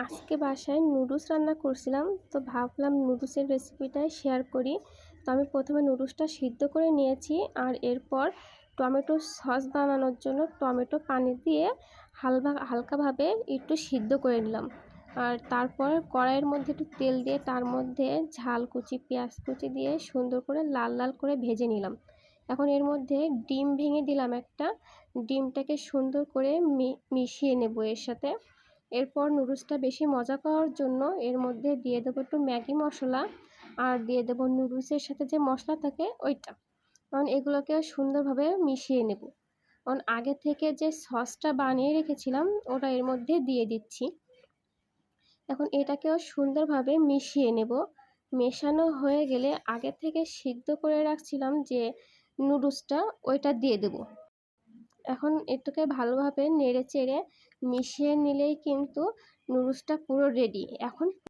আজকে বাসায় নুডলস রান্না করছিলাম, তো ভাবলাম নুডলসের রেসিপিটাই শেয়ার করি। তো আমি প্রথমে নুডলসটা সিদ্ধ করে নিয়েছি, আর এরপর টমেটো সস বানানোর জন্য টমেটো পানি দিয়ে হালকাভাবে একটু সিদ্ধ করে নিলাম। আর তারপর কড়াইয়ের মধ্যে একটু তেল দিয়ে তার মধ্যে ঝাল কুচি, পেঁয়াজ কুচি দিয়ে সুন্দর করে লাল লাল করে ভেজে নিলাম। এখন এর মধ্যে ডিম ভেঙে দিলাম একটা, ডিমটাকে সুন্দর করে মিশিয়ে নেব এর সাথে। এরপর নুডলসটা বেশি মজা পাওয়ার জন্য এর মধ্যে দিয়ে দেবো একটু ম্যাগি মশলা, আর দিয়ে দেবো নুডলসের সাথে যে মশলা থাকে ওইটা। কারণ এগুলোকে সুন্দরভাবে মিশিয়ে নেব। কারণ আগে থেকে যে সসটা বানিয়ে রেখেছিলাম ওটা এর মধ্যে দিয়ে দিচ্ছি। এখন এটাকেও সুন্দরভাবে মিশিয়ে নেব। মেশানো হয়ে গেলে আগে থেকে সিদ্ধ করে রাখছিলাম যে নুডলসটা, ওইটা দিয়ে দেব। এখন এটাকে ভালোভাবে নেড়ে চেড়ে মিশিয়ে নিলেই কিন্তু নুডলসটা পুরো রেডি। এখন